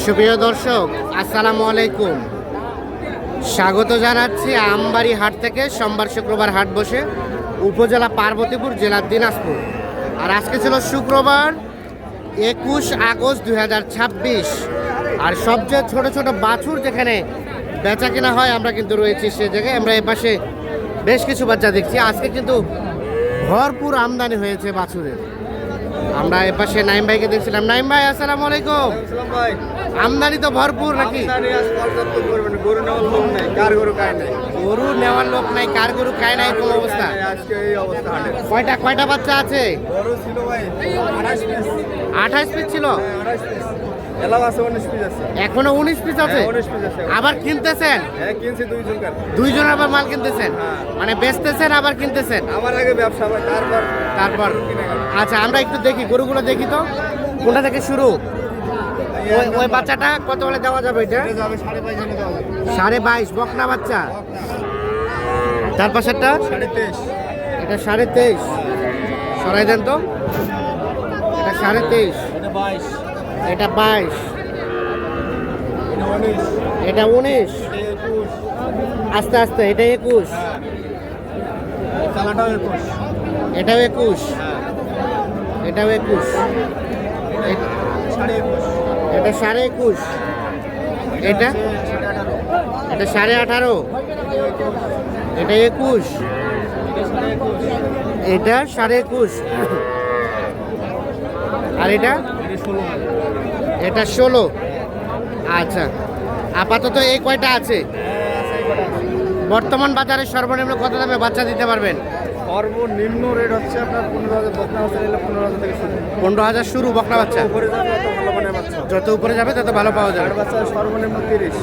সুপ্রিয় দর্শক, আসসালামু আলাইকুম। স্বাগত জানাচ্ছি আমবাড়ি হাট থেকে। সোমবার শুক্রবার হাট বসে উপজেলা পার্বতীপুর, জেলা দিনাজপুর। আর আজকে ছিল শুক্রবার 21 আগস্ট 2026। আর সবচেয়ে ছোট ছোট বাছুর যেখানে বেচা কেনা হয় আমরা কিন্তু রয়েছি সে জায়গায়। আমরা এপাশে বেশ কিছু বাচ্চা দেখছি। আজকে কিন্তু ভরপুর আমদানি হয়েছে বাছুরের। আমরা এপাশে নাইম ভাইকে দেখছিলাম। নাইম ভাই, আসসালামু আলাইকুম। আমদানি তো ভরপুর নাকি? গরু নেওয়ার লোক নাই, কার গরু খায় না, এরকম অবস্থা। কয়টা বাচ্চা আছে? 28 পিস ছিল, এখনো 19 পিস আছে। আবার কিনতেছেন? দুইজন আবার মাল কিনতেছেন, মানে বেচতেছেন আবার কিনতেছেন। আমার আগে ব্যবসা, তারপর আচ্ছা, আমরা একটু দেখি গরুগুলো দেখি তো, কোনটা থেকে শুরু? ওই বাচ্চাটা কত বলে দেওয়া যাবে? এটা 22.5 বকনা বাচ্চা। তার পাশেরটা 23.5। এটা 23.5। সরাই দেন তো। এটা 23.5, এটা 22, এটা 19, আস্তে আস্তে এটা 21, এটাও 21, এটাও 21, এটা 21.5, এটা 18.5, এটা 21, এটা 21.5, আর এটা 16। আচ্ছা, আপাতত এই কয়টা আছে? বর্তমান বাজারে সর্বনিম্ন কত দামে বাচ্চা দিতে পারবেন? সর্বনিম্ন রেট হচ্ছে আপনার 15,000। বকনা বাচ্চা নিলে 15,000 থেকে শুরু। 15,000 শুরু বকনা বাচ্চা। যত উপরে যাবে তত ভালো পাওয়া যাবে। ষাঁড় বাচ্চা সর্বনিম্ন 30,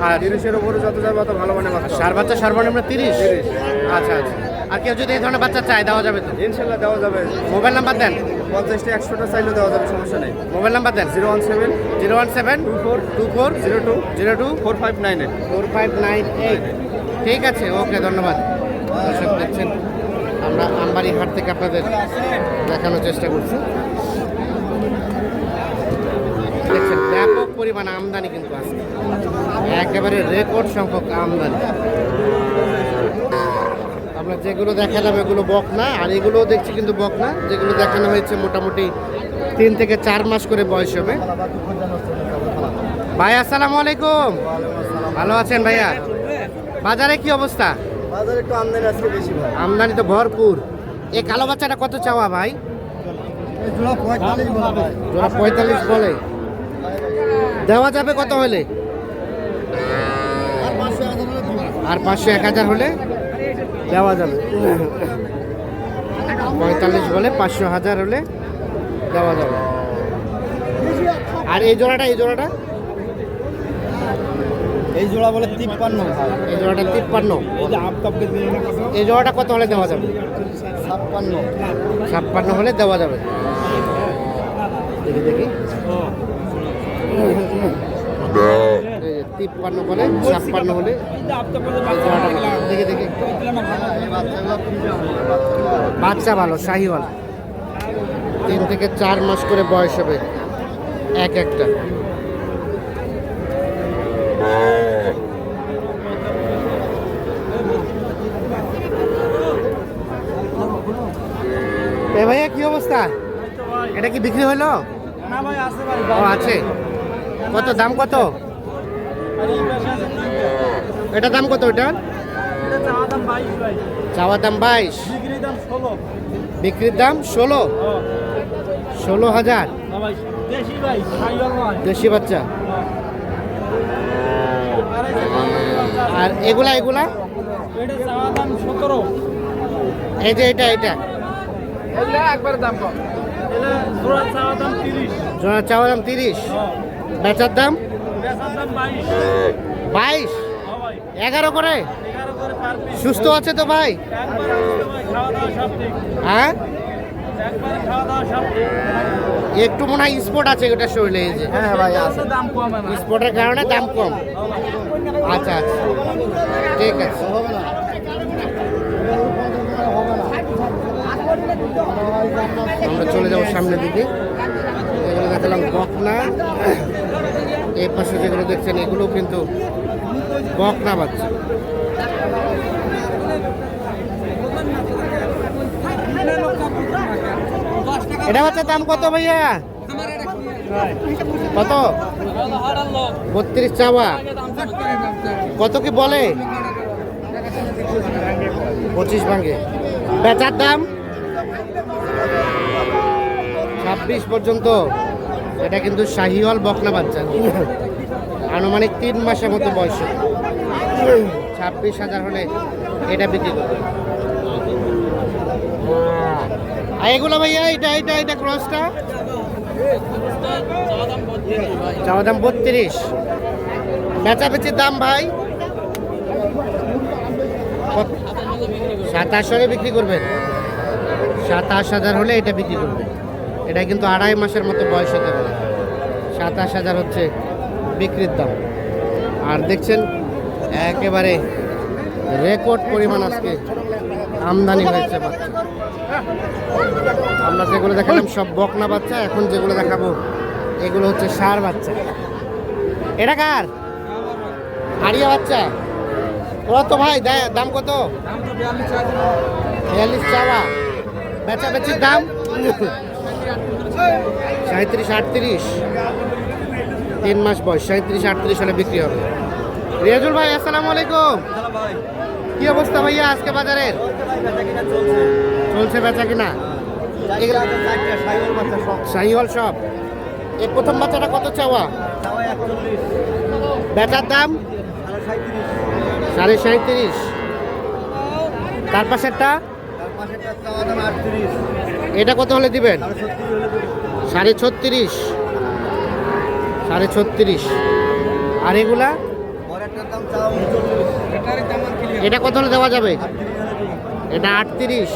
আর 30-এর উপরে যত যাবে তত ভালো মানে বাচ্চা। ষাঁড় বাচ্চা সর্বনিম্ন 30। আচ্ছা আচ্ছা। আর কেউ যদি এই ধরনের বাচ্চা চায় দেওয়া যাবে তো? ইনশাল্লাহ দেওয়া যাবে। মোবাইল নাম্বার দেন। 50টা 100টা চাইলেও দেওয়া যাবে, সমস্যা নেই। মোবাইল নাম্বার দেন। 01724024598। 4598। ঠিক আছে, ওকে, ধন্যবাদ। দর্শক দেখছেন, আমরা আমবাড়ি হাট থেকে আপনাদের দেখানোর চেষ্টা করছি। দেখছেন ব্যাপক পরিমাণ আমদানি কিন্তু আছে, একেবারে রেকর্ড সংখ্যক আমদানি। আমরা যেগুলো দেখালাম এগুলো বকনা, আর এগুলোও দেখছি কিন্তু বকনা। যেগুলো দেখানো হয়েছে মোটামুটি 3 থেকে 4 মাস করে বয়স হবে। ভাই, আসসালামু আলাইকুম। ভালো আছেন ভাইয়া? বাজারে কি অবস্থা? বাজারে একটু আমদানি আজকে বেশি ভাই। আমদানি তো ভরপুর। এই কালো বাচ্চাটা কত চাওয়া ভাই? জোড়া 45 বলা ভাই। জোড়া 45 বলে। দেওয়া যাবে কত হলে? আর 500-1000 হলে দেওয়া যাবে। 45 বলে, 500-1000 হলে দেওয়া যাবে। আর এই জোড়াটা এই জোড়া বলে 53। এই জোড়াটা 53। এই জোড়াটা কত হলে দেওয়া যাবে? 56 হলে দেওয়া যাবে। দেখি 53 বলে, 56 হলে দেখি। বাচ্চা ভালো, শাহিওয়াল। 3 থেকে 4 মাস করে বয়স হবে এক একটা। ভাইয়া কি অবস্থা? এটা কি বিক্রি হলো? ও আছে। কত দাম? কত এটা দাম? কত এটা? চাওয়া দাম 22, বিক্রির দাম 16,000। দেশি বাচ্চা। আর এগুলা এই যে এটা একবার দাম কম। জোড়া চাওয়া দাম 30, বেচার দাম 22। 11 করে। সুস্থ আছে তো ভাই? হ্যাঁ, একটু মনে হয় স্পট আছে ওটা শরীরে। এই যে হ্যাঁ ভাই, স্পটের কারণে দাম কম। আচ্ছা আচ্ছা, ঠিক আছে। আমরা চলে যাবো সামনের দিকে। এগুলো দেখালাম বকনা। এই পাশে যেগুলো দেখছেন এগুলো কিন্তু বকনা বাচ্চা। এটা বাচ্চার দাম কত ভাইয়া? কত? 32 চাওয়া। কত কি বলে? 25 ভাঙে। বেচার দাম 26 পর্যন্ত। এটা কিন্তু শাহিওয়াল বকনা বাচ্চা, আনুমানিক 3 মাসের মতো বয়স। 26,000 হলে এটা বিক্রি করবে। আর এগুলো ভাইয়া এটা ক্রসটা চাওয়া দাম 32। বেচাবেচির দাম ভাই 27 হলে বিক্রি করবেন। 27,000 হলে এটা বিক্রি করবে। এটা কিন্তু 2.5 মাসের মতো বয়স হতে পারে। 27,000 হচ্ছে বিক্রির দাম। আর দেখছেন একেবারে রেকর্ড পরিমাণ আজকে আমদানি হয়েছে বাচ্চা। আমরা যেগুলো দেখালাম সব বকনা বাচ্চা, এখন যেগুলো দেখাবো এগুলো হচ্ছে ষাঁড় বাচ্চা। এটা কার? হাড়িয়া বাচ্চা। কত ভাই দাম কত? 42 চাওয়া। বেচাবেচির দাম 37-38। 3 মাস বয়স, 37-38 হলে বিক্রি হবে। রিয়াজুল ভাই আসসালামু আলাইকুম। কি অবস্থা ভাইয়া আজকে বাজারের? চলছে বেচা কিনা? শাহিওয়াল সব। এই প্রথম বাচ্চাটা কত চাওয়া? বেচার দাম 37.5। তার পাশেরটা এটা কত হলে দিবেন? 36.5। 36.5। আর এগুলা এটা কত হলে দেওয়া যাবে? এটা 38।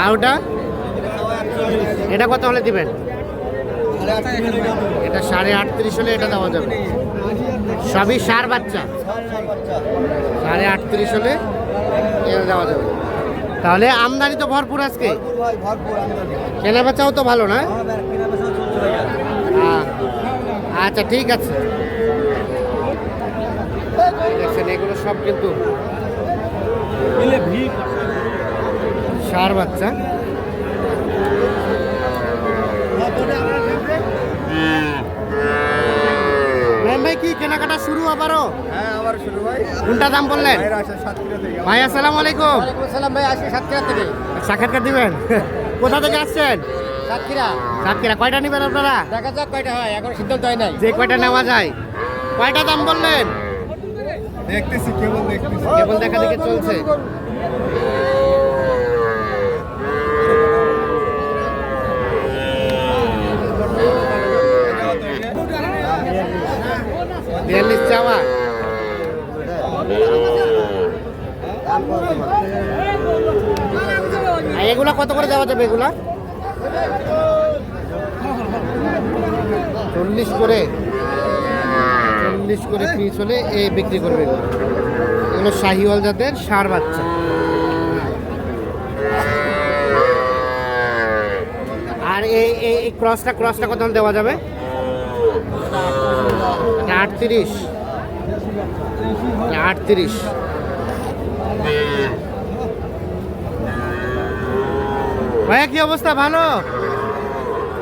আর ওটা এটা কত হলে দিবেন? এটা 38.5 হলে এটা দেওয়া যাবে। সবই ষাঁড় বাচ্চা। 38.5 হলে এটা দেওয়া যাবে। তাহলে আমদানি তো ভরপুর আজকে। কেনা বেচাও তো ভালো না? আচ্ছা ঠিক আছে। দেখছেন এগুলো সব কিন্তু ষাঁড় বাচ্চা। ভাই কি কেনাকাটা শুরু আবারও? হ্যাঁ আবার শুরু ভাই। কোনটা দাম বললেন? ভাই আসসালামু আলাইকুম। সালাম ভাই, আসি সাতক্ষীরা থেকে। সাক্ষাৎকার দিবেন? কোথা থেকে আসছেন? সাতক্ষীরা। কয়টা নেবেন আপনারা? দেখা যাক কয়টা হয়, এখন সিদ্ধান্ত হয় নাই। যে কয়টা নেওয়া যায়। কয়টা দাম বললেন? দেখতেছি, কেবল দেখা দেখে চলছে। বিয়াল্লিশ চাওয়া। আর এগুলা কত করে দেওয়া যাবে? এগুলা 40 করে। 40 করে পিস হলে এই বিক্রি করবে। এগুলো শাহিওয়াল জাতের ষাঁড় বাচ্চা। আর এই ক্রসটা কত হলে দেওয়া যাবে? 38। 38। ভাইয়া কি অবস্থা? ভালো।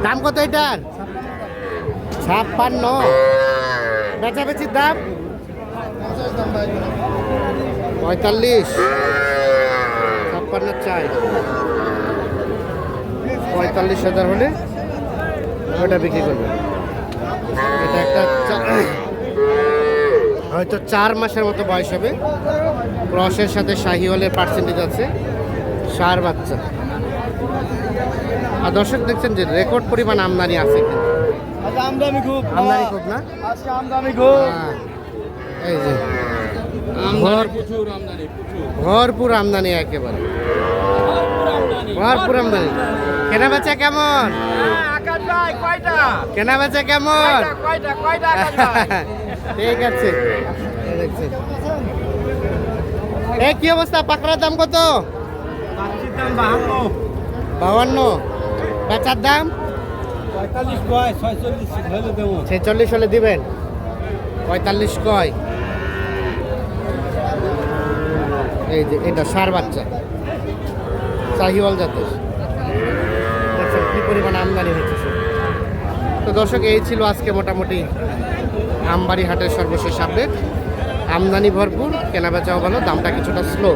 দাম কত এটার? 56। বেচাবেচির দাম 45। 56 চাই। 45,000 হলে ওটা বিক্রি করবে। এটা একটা হয়তো 4 মাসের মতো বয়স হবে। ক্রসের সাথে শাহিওয়ালের পার্সেন্টেজ আছে। ষাঁড় বাচ্চা। আর দর্শক দেখছেন যে রেকর্ড পরিমাণ আমদানি আছে। আমদানি খুব না? আজকে আমদানি খুব। এই যে ভরপুর আমদানি, একেবারে ভরপুর আমদানি। কেনা বেচা কেমন? কেনা বেচা কেমন? ঠিক আছে। এই কি অবস্থা? পাকড়ার দাম কত? 52। বেচার দাম 45 কয় 46 হলে দেবো 46 হলে দিবেন, 45 কয়। এই যে এটা ষাঁড় বাচ্চা, শাহিওয়াল জাতের। দেখছেন কি পরিমাণ আমদানি হচ্ছে। তো দর্শক, এই ছিল আজকে মোটামুটি আমবাড়ি হাটের সর্বশেষ আপডেট। আমদানি ভরপুর, কেনাবেচাও ভালো, দামটা কিছুটা স্লো।